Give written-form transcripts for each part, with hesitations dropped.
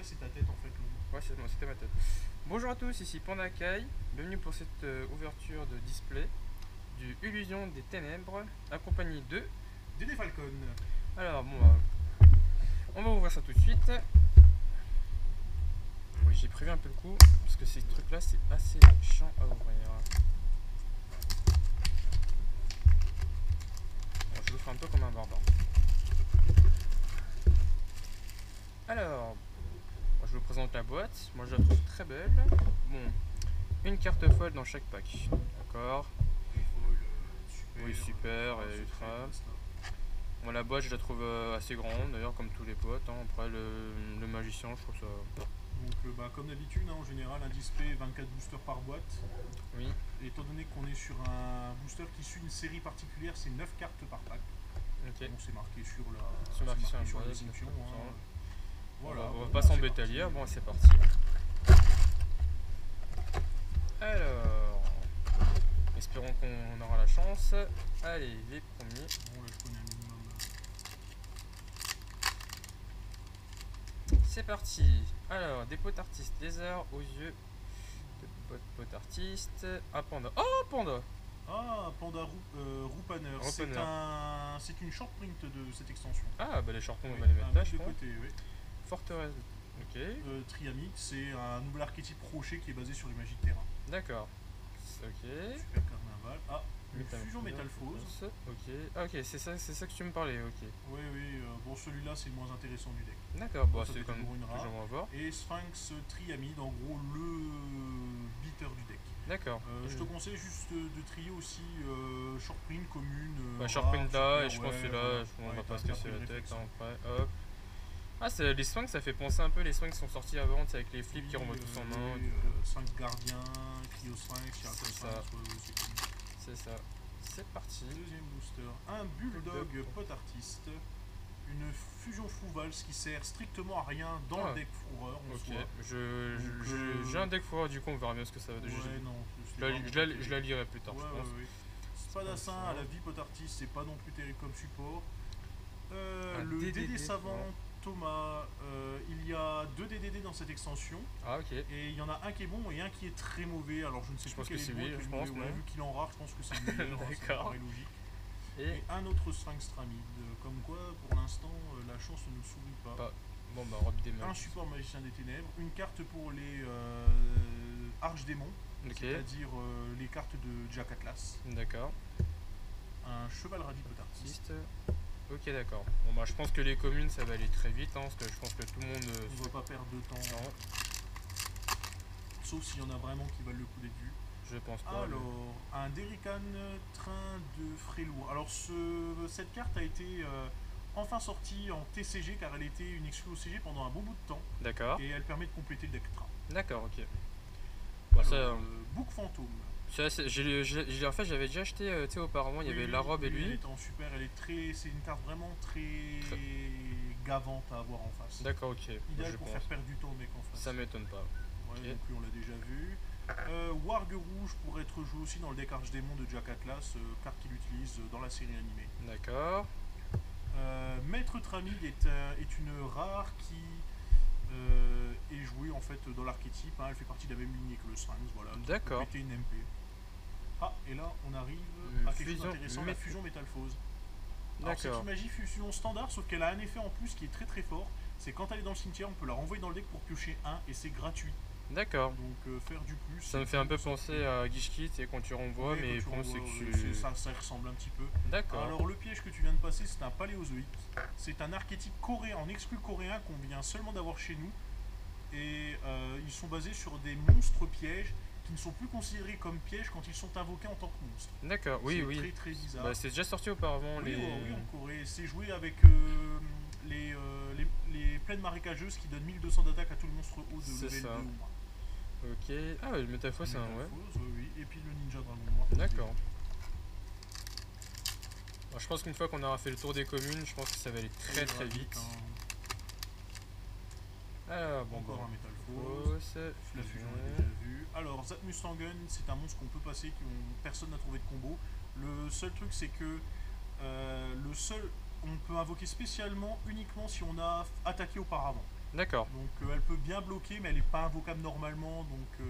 c'est ta tête en fait. Ouais, c'était ma tête. Bonjour à tous, ici Panda Kai. Bienvenue pour cette ouverture de display du Illusion des Ténèbres, accompagné de. Dédé Falcon. Alors, bon, on va ouvrir ça tout de suite. Oui, j'ai prévu un peu le coup, parce que ces trucs-là, c'est assez chiant à ouvrir. Bon, je le ferai un peu comme un barbare. Alors, je vous présente la boîte. Moi, je la trouve très belle. Bon, une carte folle dans chaque pack. D'accord. Super. Oui, super et ultra. Bon, la boîte, je la trouve assez grande, d'ailleurs, comme tous les potes. Hein. Après, le magicien, je trouve ça. Donc, comme d'habitude, en général, un display 24 boosters par boîte. Oui. Et étant donné qu'on est sur un booster qui suit une série particulière, c'est 9 cartes par pack. Ok. Bon, c'est marqué sur la, C'est marqué sur la boîte, description. Hein. Voilà. On va bon, pas bah, s'embêter à c'est lire. parti. Bon, c'est parti. Alors, espérons qu'on aura la chance. Allez, les premiers. Bon, là, je connais un minimum. C'est parti. Alors, des potes artistes, lézard aux yeux de potes artistes. Un panda. Oh, panda. Ah, Panda Roupanner. Roupanner. C'est une short print de cette extension. Ah, bah les shortons, on Oui, va les mettre un là, bit je de pense. côté, oui. Forteresse. Ok. Triamite, c'est un nouvel archétype rocher qui est basé sur les magies de terrain. D'accord. Ok. Super carnaval. Ah, une Métal- fusion métalphose. Ok. Ah, ok, c'est ça que tu me parlais, ok. Oui, oui, bon, celui-là c'est le moins intéressant du deck. D'accord, bon, Ça c'est fait comme toujours une rare. toujours on va voir. Et Sphinx Triamide, en gros le beater du deck. D'accord. Je te conseille juste de trier aussi short print, commune. Bah, short rare, print là, et super, je pense que ouais, là, voilà. on Ouais, va pas se t'as casser pris la le tête, réflexe. hein, après, hop. Ah, les swings, ça fait penser un peu les swings qui sont sortis avant, c'est avec les flips qui Oui, remontent tous en main. oui, Sphinx Gardien, Cryo Sphinx, Chirac C'est ça. Sphinx, ouais, c'est cool. C'est ça. C'est parti. Deuxième booster, un Bulldog Pot Artiste, une fusion Fouval's qui sert strictement à rien dans Ah, le deck Fourreur en Ok. soi. J'ai un deck fourreur, du coup, on verra bien ce que ça va Ouais, donner. non, Je la lirai plus tard, ouais, je pense. ouais, ouais. Spadassin ça. à la vie Pot Artiste, c'est pas non plus terrible comme support. Un Le DDD, DD Savant ouais. Thomas, il y a deux DDD dans cette extension. Ah, ok. Et il y en a un qui est bon et un qui est très mauvais. Alors je ne sais Je plus pense quel que est c'est le bon lui, et quel je est le pense, mauvais. Ouais, non vu qu'il en rare, je pense que c'est le meilleur. Ça me D'accord. paraît logique. Et. Et un autre Sphinx Tramide. Comme quoi, pour l'instant, la chance ne nous sourit pas. Pas. Bon, bah, robe des Un mages. support magicien des ténèbres, une carte pour les archdémons, Ok. c'est-à-dire les cartes de Jack Atlas, D'accord. un cheval radis Pot Artiste. Artiste. Ok, d'accord. Bon, bah, je pense que les communes, ça va aller très vite, hein, parce que je pense que tout le monde. On ne va pas perdre de temps, Non, sauf s'il y en a vraiment qui valent le coup d'être vus. je pense pas. Alors, un Derrican train de frais lourd. Alors, cette carte a été enfin sortie en TCG car elle était une exclue au CG pendant un bon bout de temps D'accord. et elle permet de compléter le deck train. D'accord, ok. Bon, Alors, ça. Book Fantôme. En fait, j'avais déjà acheté, tu sais, auparavant, il y Oui, avait oui, la robe et oui, elle lui. est en super, c'est une carte vraiment très gavante à avoir en face. D'accord, ok. Idéal Je pour pense. faire perdre du temps au mec en face. Ça m'étonne pas. Ouais, ok. donc lui on l'a déjà vu. Warg Rouge pourrait être joué aussi dans le deck Archdémon de Jack Atlas, carte qu'il utilise dans la série animée. D'accord. Maître Tramide est une rare qui est jouée en fait dans l'archétype, hein, elle fait partie de la même lignée que le Sphinx, voilà. D'accord. Péter une MP. Ah, et là on arrive à quelque chose d'intéressant, la fusion métalphose. Alors c'est D'accord. une magie fusion standard, sauf qu'elle a un effet en plus qui est très très fort. C'est quand elle est dans le cimetière, on peut la renvoyer dans le deck pour piocher un et c'est gratuit. D'accord. Donc faire du plus. Ça me fait un peu penser à Gishkit et quand tu renvoies, Ouais, mais quand le tu problème c'est renvoies, que tu. ça ressemble un petit peu. D'accord. Alors le piège que tu viens de passer, c'est un paléozoïque. C'est un archétype coréen, en exclu coréen qu'on vient seulement d'avoir chez nous. Et ils sont basés sur des monstres pièges qui ne sont plus considérés comme pièges quand ils sont invoqués en tant que monstres. D'accord, oui, C'est oui. très très bizarre. Bah, c'est déjà sorti auparavant. Oui, les... oui, en Corée. C'est joué avec les plaines marécageuses qui donnent 1200 d'attaque à tout le monstre haut de C'est level 2 ça. ou moins. Ok. Ah, le métaphore, c'est un. Ouais. Métamorphose, oui. Et puis le ninja dragon noir. D'accord. Alors, je pense qu'une fois qu'on aura fait le tour des communes, je pense que ça va aller très très vite. Hein. Alors, bon, Encore bon. un Fausse, La fusion, fusion. on l'a déjà vu. Alors, Zatmustangen, c'est un monstre qu'on peut passer, personne n'a trouvé de combo. Le seul truc, c'est que on peut invoquer spécialement uniquement si on a attaqué auparavant. D'accord, Donc elle peut bien bloquer, mais elle n'est pas invocable normalement, donc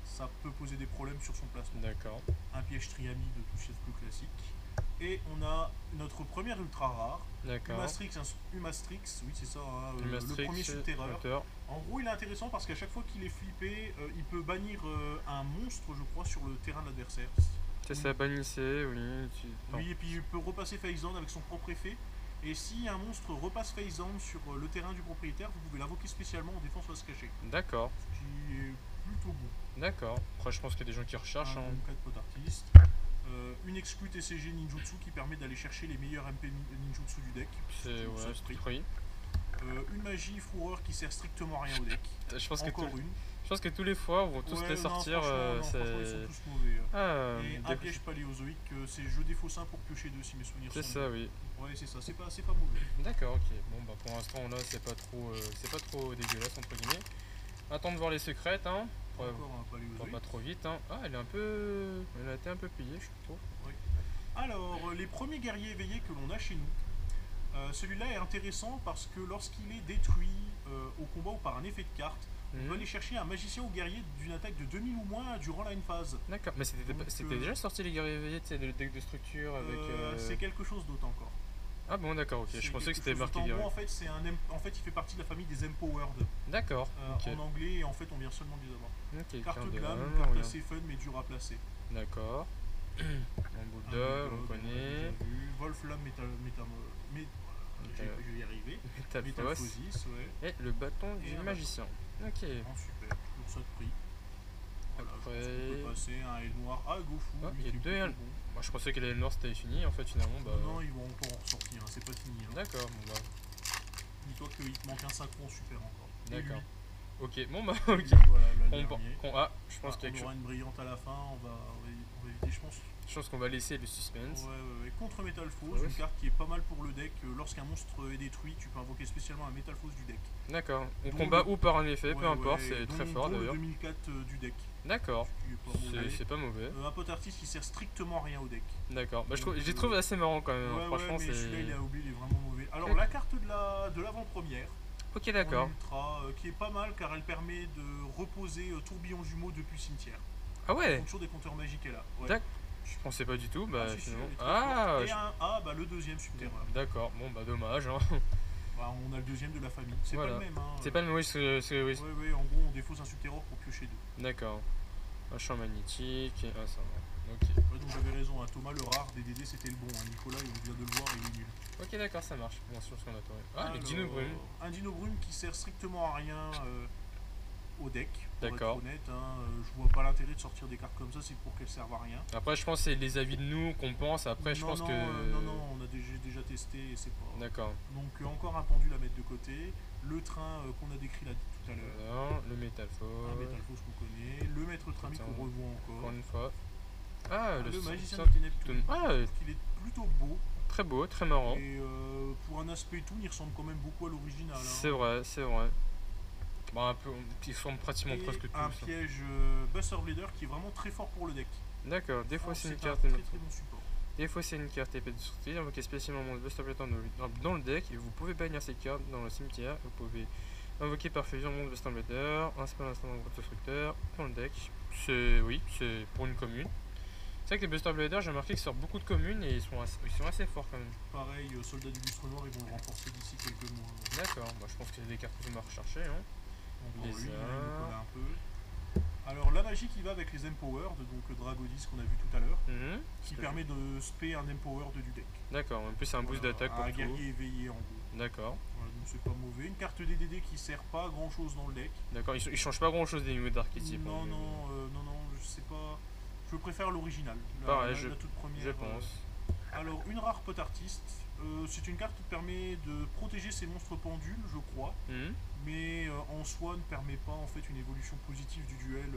ça peut poser des problèmes sur son placement. d'accord, Un piège triami de tout chef classique. Et on a notre première ultra rare, d'accord. Humastrix, oui c'est ça, hein, le Mastrix, premier subterreur. hauteur. En gros il est intéressant parce qu'à chaque fois qu'il est flippé, il peut bannir un monstre je crois sur le terrain de l'adversaire. C'est ça, bannissez, oui. Non. Oui, et puis il peut repasser phase down avec son propre effet. Et si un monstre repasse phase down sur le terrain du propriétaire, vous pouvez l'invoquer spécialement en défense face cachée. D'accord, Ce qui est plutôt bon. d'accord. Après, je pense qu'il y a des gens qui recherchent. Un Hein. bon 4 pot artiste. Une exclue TCG ninjutsu qui permet d'aller chercher les meilleurs MP ninjutsu du deck. C'est ouais, c'est pris. Une magie fourreur qui sert strictement à rien au deck. Je pense Encore que une. je pense que tous les fois vont tous Ouais, les non, sortir. franchement, C'est ils sont tous mauvais. ah, Et un piège paléozoïque, c'est jeu défaussé pour piocher 2 si mes souvenirs c'est sont ça, oui. bons. Ouais, c'est ça, c'est pas mauvais. D'accord, ok. Bon, bah pour l'instant là, c'est pas trop dégueulasse entre guillemets. Attends de voir les secrètes, hein. Encore un Pas paléozoïque. trop vite, hein. Ah, elle a été un peu pliée, je trouve. Oui. Alors, les premiers guerriers éveillés que l'on a chez nous. Celui-là est intéressant parce que lorsqu'il est détruit au combat ou par un effet de carte, on peut Mhm. aller chercher un magicien ou guerrier d'une attaque de 2000 ou moins durant la phase. D'accord, mais Donc, c'était déjà sorti les guerriers éveillés, tu sais, le deck de structure avec. C'est quelque chose d'autre encore. Ah bon, d'accord, ok. Je C'est pensais que quelque c'était chose marqué d'autre. En guerrier. gros, en fait, en fait, il fait partie de la famille des Empowered D'accord, ok. en anglais et en fait, on vient seulement de les avoir. Ok, Carte de de lame, lame, une carte regarde. assez fun mais dure à placer. D'accord. Un Un bulldog, on bulldog, connaît. déjà vu. Wolflam, je vais y arriver. Métalphos. Métalphosis, ouais. Et le bâton Et du un magicien. Ok. Oh, super, pour ça de prix. Voilà, je pense qu'on peut Après. passer un L noir à GoFu. Ah, lui, il y a qui est deux plutôt L. bon. Moi je pensais que les noirs c'était fini, en fait finalement bah. Non, ils vont encore en ressortir, hein, c'est pas fini. Hein. D'accord, bon bah. Dis-toi qu'il te manque un synchron super encore. Et D'accord. lui. Ok, bon bah Et ok. lui, voilà, là, le dernier. Ah, je pense qu'il y a On quelque aura chose. une brillante à la fin, on va éviter, je pense. Je pense qu'on va laisser le suspense. Ouais. Contre Métalphos, Ouais. une carte qui est pas mal pour le deck. Lorsqu'un monstre est détruit, tu peux invoquer spécialement un Métalphos du deck. D'accord. On Donc, combat ou par un effet, peu Ouais, importe, ouais, c'est très dont fort le d'ailleurs. 2004 du deck. D'accord. Qui est pas mauvais. C'est pas mauvais. Un pote artiste qui sert strictement à rien au deck. D'accord. Bah, Donc, je les trouve assez marrants quand même. Ouais, Franchement, mais celui-là il c'est. a oublié, il est vraiment mauvais. Alors Ok. la carte de l'avant-première, Ok, en d'accord. ultra, qui est pas mal car elle permet de reposer tourbillon jumeau depuis cimetière. Ah En ouais. fonction des compteurs magiques qu'elle a. Ouais. D'accord. Je pensais pas du tout, bah Ah, si, si, finalement. elle est très Ah, forte. Et un A, bah, le deuxième subterrain. d'accord. Bon, bah dommage. Hein. Bah, on a le deuxième de la famille. C'est Voilà. pas le même. Hein. C'est pas le oui, oui. Ouais, en gros on défausse un subterrain pour piocher deux. D'accord. Un champ magnétique. Ah, ça va. Ok. Ouais, donc j'avais raison, hein. Thomas le rare des DD c'était le bon. Hein. Nicolas il vient de le voir, il est nul. Ok, d'accord, ça marche. Bien sûr, ce qu'on attendait. Ah, le Alors, dino brume. Un dino brume qui sert strictement à rien au deck. Pour D'accord. être honnête, hein, je vois pas l'intérêt de sortir des cartes comme ça, c'est pour qu'elles servent à rien. Après, je pense que c'est les avis de nous qu'on pense. Après, je pense que. Non, on a déjà testé et c'est pas. D'accord. Donc encore un pendule à mettre de côté. Le train qu'on a décrit là tout à l'heure. Voilà, le métalphore. Un Métalphos qu'on connaît. Le maître trami qu'on revoit Encore encore. une fois. Ah, Le le magicien ça- de Neptune. Ah, Il est plutôt beau. très beau, très marrant. Et pour un aspect tout, il ressemble quand même beaucoup à l'original. Hein. C'est vrai, c'est vrai. Bah, un peu, ils sont pratiquement Et presque tous. un hein. piège Buster Blader qui est vraiment très fort pour le deck. D'accord, des fois c'est une un carte. très très bon support. Des fois c'est une carte épée de sortie, invoquez spécialement mon Buster Blader dans le deck et vous pouvez bannir cette carte dans le cimetière. Vous pouvez invoquer par fusion mon Buster Blader, un spell instant dans votre destructeur dans le deck. Oui, c'est pour une commune. C'est vrai que les Buster Blader, j'ai remarqué qu'ils sortent beaucoup de communes et ils sont assez forts quand même. Pareil, Soldat du Lustre Noir, ils vont le renforcer d'ici quelques mois. D'accord, bah, je pense que c'est des cartes que je vais rechercher. Hein. Encore Les lui, il arts. me connaît un peu. Alors la magie qui va avec les Empowered, donc Dragodis qu'on a vu tout à l'heure, Mhm. qui permet de spé un Empowered du deck. D'accord, en plus c'est un boost Voilà, d'attaque pour un tout. guerrier éveillé en gros. D'accord, Voilà, donc c'est pas mauvais. Une carte DDD qui sert pas à grand chose dans le deck. d'accord, ils changent pas grand chose des niveaux d'archétype. Non, hein, non, je sais pas. Je préfère l'original. Pareil, La toute première. je pense. Alors, une rare pote artiste. C'est une carte qui permet de protéger ses monstres pendules, je crois. Mhm. Mais en soi ne permet pas en fait une évolution positive du duel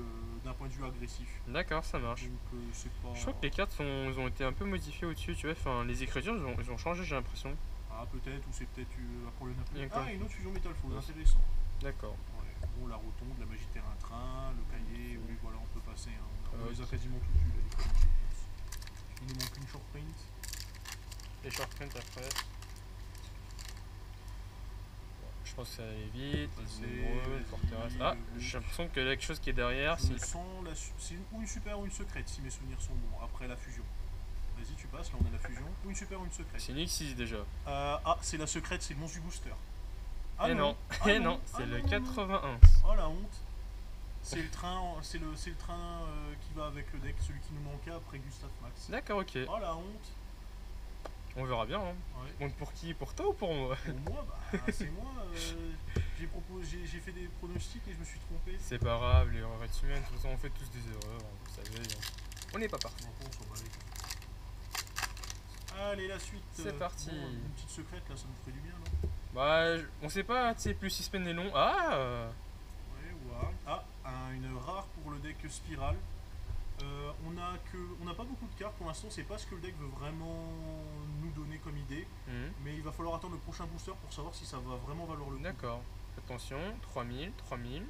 d'un point de vue agressif. D'accord, ça marche. Donc c'est pas. Je crois que les cartes ils ont été un peu modifiées au-dessus, tu vois. Enfin, les écritures, ils ont changé, j'ai l'impression. Ah peut-être, ou c'est peut-être un problème un Il y a peu. quoi Ah, une autre fusion Métalphos, Ouais. intéressant. D'accord. Ouais. Bon, la rotonde, la magie terrain-train, le cahier, oui voilà, on peut passer. Hein. On les a Ok. quasiment toutes vues là, les premières, je pense. Il nous manque une short print. Les short print après. Je pense que ça va aller vite, C'est les nombreux, les forteresses. Ah, j'ai l'impression que quelque chose qui est derrière, Je sens c'est ou une super ou une secrète si mes souvenirs sont bons après la fusion. Vas-y, tu passes, là on a la fusion. Ou une super ou une secrète. c'est une X6 déjà. Ah, c'est la secrète, c'est le monstre du booster. Ah Et non, ah et non, c'est le 81. Oh la honte. C'est le train, c'est le train qui va avec le deck, celui qui nous manquait après Gustave Max. D'accord, ok. Oh la honte. On verra bien. Hein. Ouais. Donc pour qui? Pour toi ou pour moi? Pour moi, bah c'est moi. J'ai fait des pronostics et je me suis trompé. C'est pas grave, les erreurs humaines, de toute façon on fait tous des erreurs, hein, vous savez. On n'est pas parfait. Bon, on s'en bat les couilles. Allez, la suite. C'est parti. Bon, une petite secrète là, ça nous ferait du bien, non? Bah, on sait pas, tu sais, plus il se peine les longs. Ah Ouais, wow. Ah, une rare pour le deck Spiral. On n'a pas beaucoup de cartes pour l'instant, c'est pas ce que le deck veut vraiment nous donner comme idée, mais il va falloir attendre le prochain booster pour savoir si ça va vraiment valoir le coup. D'accord. Attention, 3000, 3000.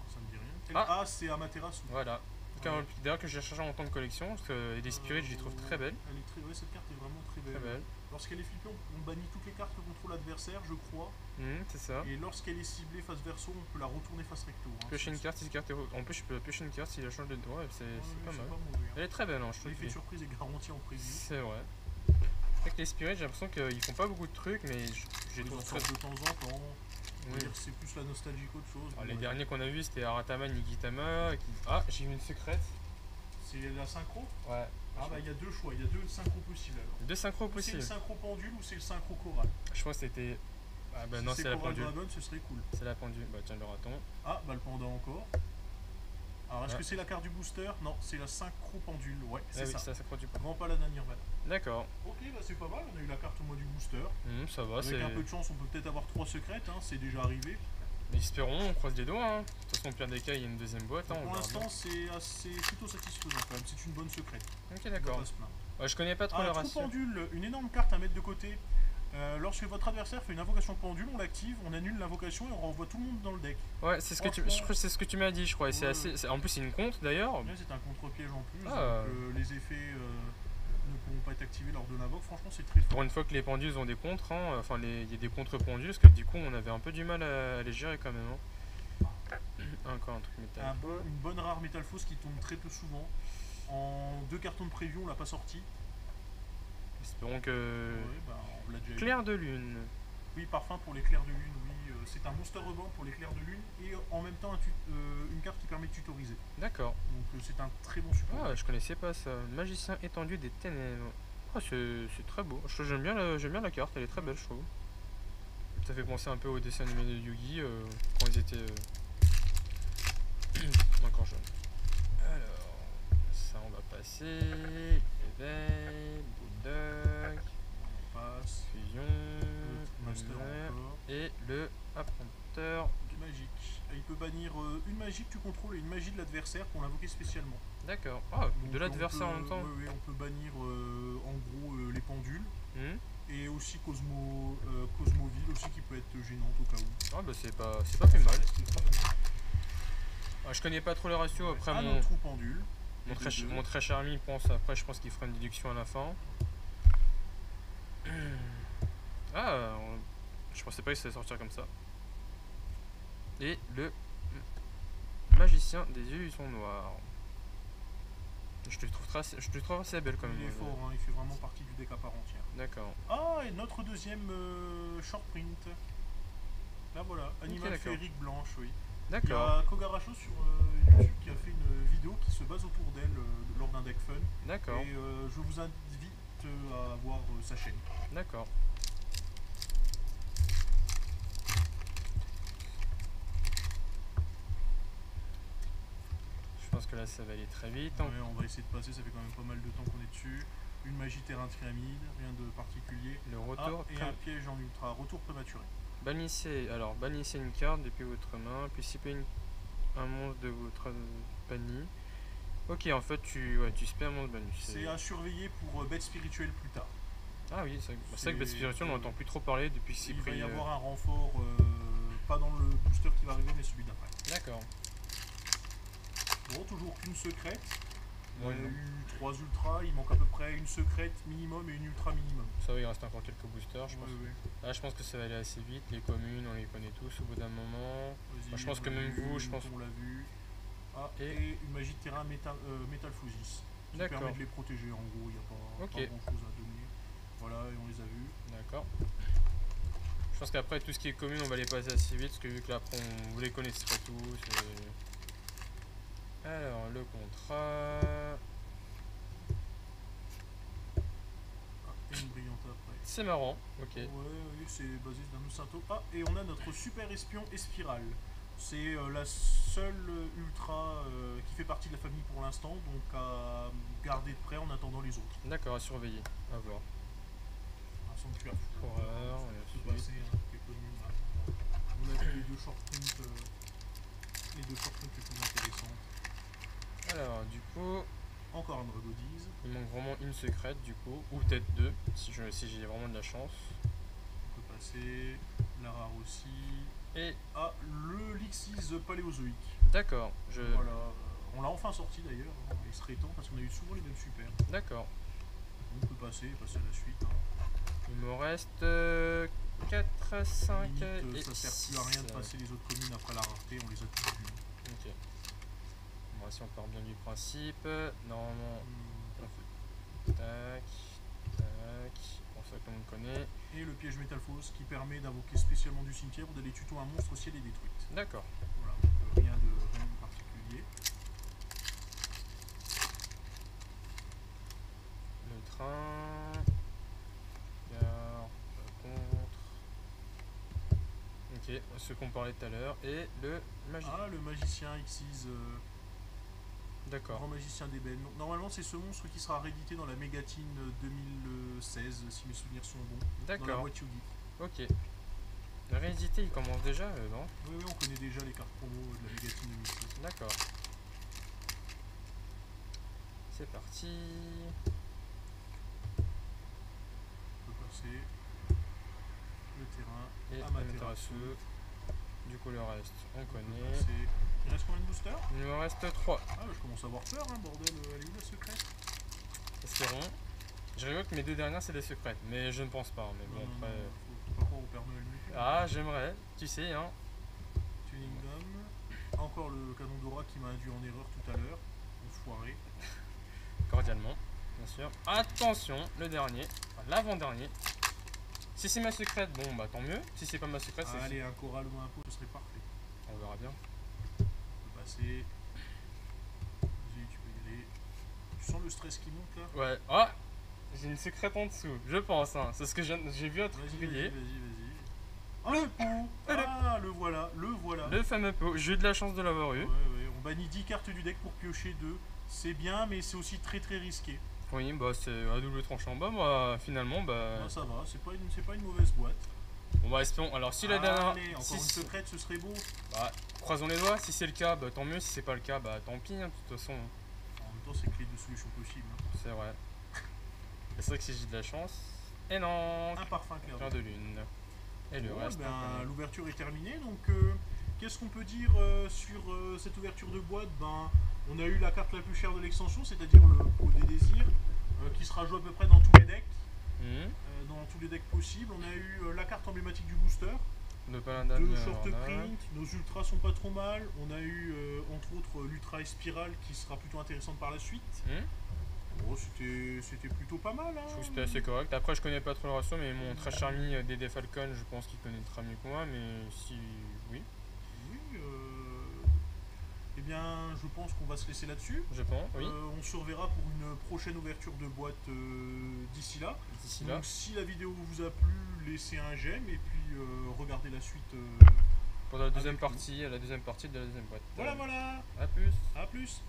Ça me dit rien. Ah. Ah, c'est Amaterasu. Voilà. Ouais. D'ailleurs que j'ai cherché en temps de collection, parce que les Spirit je les trouve très belles. Elle est très, ouais, cette carte est vraiment très belle. Très belles. Lorsqu'elle est flippée, on bannit toutes les cartes que contrôle l'adversaire, je crois. C'est ça. Et lorsqu'elle est ciblée face verso, on peut la retourner face recto. Hein. Piocher une carte, si carte est... En plus, je peux piocher une carte si elle change de... Ouais, c'est pas mal. Mauvais, hein. Elle est très belle, hein, je trouve. L'effet de surprise est garanti en preview. C'est vrai. Avec les Spirit, j'ai l'impression qu'ils font pas beaucoup de trucs, mais j'ai Ils en trouvé sortent de temps en temps. On va Oui. dire que c'est plus la nostalgie qu'autre chose. Ah, les Ouais. derniers qu'on a vus c'était Aratama, Nigitama. Ah, j'ai vu une secrète. C'est la synchro. Ouais. Ah bah il y a deux choix, il y a deux synchros possibles alors. Deux synchros C'est le possibles. synchro pendule ou c'est le synchro choral. Je pense que c'était. Ah bah non, Si c'est la Choral pendule. Dragon, ce serait cool. C'est la pendule. Bah tiens, le raton. Ah bah le panda encore. Alors est-ce Ouais. que c'est la carte du booster? Non, c'est la synchro pendule, ouais, Ah c'est oui, ça. ça produit pas. Grand Paladin Nirvana. D'accord. Ok, bah c'est pas mal, on a eu la carte au mois du booster. Ça va, Avec c'est. un peu de chance, on peut peut-être avoir 3 secrètes, hein, c'est déjà arrivé. Espérons, on croise les doigts. Hein. De toute façon, au pire des cas, il y a une deuxième boîte. Hein, on Pour verra bien. l'instant, c'est plutôt satisfaisant quand même, c'est une bonne secrète. Ok, On va d'accord. pas se plaindre. Ouais, je connais pas trop Ah, le trou ratio. pendule, une énorme carte à mettre de côté. Lorsque votre adversaire fait une invocation pendule, on l'active, on annule l'invocation et on renvoie tout le monde dans le deck. Ouais, c'est ce que tu. Je crois que c'est ce que tu m'as dit, je crois. Et c'est Ouais, assez. En plus, c'est une compte d'ailleurs. Ouais, c'est un contre-piège en plus, Ah. donc les effets ne pourront pas être activés lors de l'invoque. Franchement, c'est très fort. Pour une fois que les pendules ont des contres, hein, enfin il y a des contre-pendules, parce que du coup on avait un peu du mal à les gérer quand même. Hein. Encore un truc métal. Une bonne rare Metal Force qui tombe très peu souvent. En 2 cartons de preview, on l'a pas sorti. Espérons que. Ouais, bah, on l'a déjà eu. Clair de lune. Oui, parfum pour l'éclair de lune, oui. C'est un monster rebond pour l'éclair de lune et en même temps une carte qui permet de tutoriser. D'accord. Donc c'est un très bon support. Ah, je connaissais pas ça. Magicien étendu des ténèbres. Ah, c'est très beau. J'aime bien, j'aime bien la carte, elle est très belle, je trouve. Ça fait penser un peu au dessin animé de Yugi quand ils étaient encore jeunes. Alors, ça on va passer. Éveil, Bulldog, On passe. Fusion, Master lunaire, encore. et le Apprenti Du magique. Et il peut bannir une magie que tu contrôles et une magie de l'adversaire pour l'invoquer spécialement. D'accord. Ah, Donc, de l'adversaire on en même peut- temps. Oui, oui, on peut bannir en gros les pendules. Hmm. Et aussi Cosmoville aussi qui peut être gênante au cas où. Ah bah c'est pas plus mal. C'est très bien. Ah, je connais pas trop les ratios, après Un mon, autre trou pendule. mon très cher ami pense, après je pense qu'il fera une déduction à la fin. Ah, je pensais pas que ça allait sortir comme ça. Et le magicien des illusions noires. Je te trouve assez belle quand même. Il est fort, hein, il fait vraiment partie du deck à part entière. D'accord. Ah, et notre deuxième short print. Là voilà, Animal d'accord. féerique blanche, oui. Il y D'accord. a Kogaracho sur YouTube qui a fait une vidéo qui se base autour d'elle lors d'un deck fun. D'accord. Et je vous invite à voir sa chaîne. D'accord. Je pense que là ça va aller très vite. Ouais, on va essayer de passer, ça fait quand même pas mal de temps qu'on est dessus. Une magie terrain de pyramide, rien de particulier. Le Ah, retour. et un piège en ultra, retour prématuré. Bannissez une carte depuis votre main, puis ciblez un monstre de votre banni. Ok, en fait tu spams un monstre banni. C'est à surveiller pour bête spirituelle plus tard. Ah oui, c'est vrai que Bête Spirituelle on n'entend plus trop parler depuis que c'est Il va pris. y avoir un renfort, pas dans le booster qui va arriver, mais celui d'après. D'accord. Bon, toujours qu'une secrète. On a non. eu 3 ultras, il manque à peu près une secrète minimum et une ultra minimum. Ça va, il reste encore quelques boosters, je pense. Ouais. Là, je pense que ça va aller assez vite. Les communes, on les connaît tous au bout d'un moment. Vas-y, Moi, je pense on que l'a même vu, vous, je pense. on l'a vu. Ah, Et- et une magie de terrain Métalphosis qui D'accord. permet de les protéger. En gros, il n'y a pas, Ok. pas grand chose à donner. Voilà, et on les a vus. D'accord. Je pense qu'après, tout ce qui est commune, on va les passer assez vite. Parce que vu que là, après, vous les connaissez pas tous. Alors, le contrat. Ah, et une brillante après. C'est marrant. Ok. Ouais, oui, c'est basé dans nos Santo. Ah, et on a notre super espion Espiral. C'est la seule ultra qui fait partie de la famille pour l'instant, donc à garder de près en attendant les autres. D'accord, à surveiller. À voir. Un sanctuaire fou. Horreur, On et peut passer, hein, qui est connu, là. On a vu les deux shortcuts les plus intéressantes. Alors, du coup, Encore un Dragodize. il manque vraiment une secrète, du coup. Ou peut-être deux, si j'ai vraiment de la chance. On peut passer. La rare aussi. Et, Ah, le Lixis paléozoïque. d'accord. Voilà. On l'a enfin sorti d'ailleurs. Hein. Il serait temps parce qu'on a eu souvent les mêmes super. D'accord. On peut passer à la suite. Hein. Il me reste 4, 5 Limite, et ça sert 6. plus à rien de passer les autres communes après la rareté, on les a tous vus. Ok. Bon, si on part bien du principe, normalement, tac, tac, bon ça comme on connaît. Et le piège Métalphos qui permet d'invoquer spécialement du cimetière ou d'aller tuto un monstre si elle est détruite. D'accord. Voilà, donc, rien de particulier. Le train, gare, contre. Ok, ce qu'on parlait tout à l'heure. Et le magie. Ah, le magicien Xyz, D'accord. grand magicien d'ébène. Donc, normalement, c'est ce monstre qui sera réédité dans la Mégatine 2016, si mes souvenirs sont bons. Dans la D'accord. boîte Yugi. Ok. La réédité, il commence déjà, non? Oui, on connaît déjà les cartes promo de la Mégatine 2016. D'accord. C'est parti. On peut passer le terrain. Et Amaterasu. Amaterasu. Du coup, le reste, on On peut connaît. passer- Il reste combien de boosters? Il me reste 3. Ah, je commence à avoir peur, hein, bordel. Elle est où la secrète? Espérons. Je rigole que mes deux dernières, c'est des secrètes. Mais je ne pense pas. Mais bon, après. Faut pas croire au Père Noël non plus. Ah, j'aimerais. Tu sais, hein. Tuning Dome. Encore le canon d'aura qui m'a induit en erreur tout à l'heure. Enfoiré. Cordialement, bien sûr. Attention, le dernier. Enfin, l'avant-dernier. Si c'est ma secrète, bon, bah tant mieux. Si c'est pas ma secrète, c'est. Allez, un choral ou un pot, ce serait parfait. On verra bien. On peut passer. Vas-y, tu peux y aller. Tu sens le stress qui monte là? Ouais. Ah, j'ai une secrète en dessous, je pense. Hein. C'est ce que j'ai vu un truc Vas-y, briller. Ah, le pot! Ah, le voilà, le voilà. Le fameux pot. J'ai eu de la chance de l'avoir eu. Ouais, on bannit 10 cartes du deck pour piocher 2. C'est bien, mais c'est aussi très risqué. Oui, bah c'est à double tranchant. Bah moi, finalement, bah. Ah, ça va, c'est pas une mauvaise boîte. Bon bah espérons. Alors si la dernière. Allez, encore si- une secrète, ce serait beau. Bah, croisons les doigts. Si c'est le cas, bah tant mieux. Si c'est pas le cas, bah tant pis. Hein, de toute façon, En même temps, c'est que les deux solutions possibles. Hein. c'est vrai. C'est vrai que si j'ai de la chance. Et non. Un parfum clair. Clair de lune. Et le Bon, reste. ben, on connaît. l'ouverture est terminée, donc qu'est-ce qu'on peut dire sur cette ouverture de boîte? Ben, on a eu la carte la plus chère de l'extension, c'est-à-dire le pot des désirs, qui sera joué à peu près dans tous les decks, dans tous les decks possibles. On a eu la carte emblématique du booster, De paladin. deux short print, nos ultras sont pas trop mal. On a eu entre autres l'ultra Espiral qui sera plutôt intéressante par la suite. Bon, c'était plutôt pas mal. Je trouve Hein. que c'était assez correct. Après, je connais pas trop le ratio, mais mon très cher ami Dédé Falcon, je pense qu'il connaîtra mieux que moi. Mais si. Oui, Oui, eh bien, je pense qu'on va se laisser là-dessus. je pense. Oui. On se reverra pour une prochaine ouverture de boîte d'ici là. D'ici là. Donc si la vidéo vous a plu, laissez un j'aime et puis regardez la suite. Pour la deuxième avec nous. partie, la deuxième partie de la deuxième boîte. Voilà, À plus. à plus.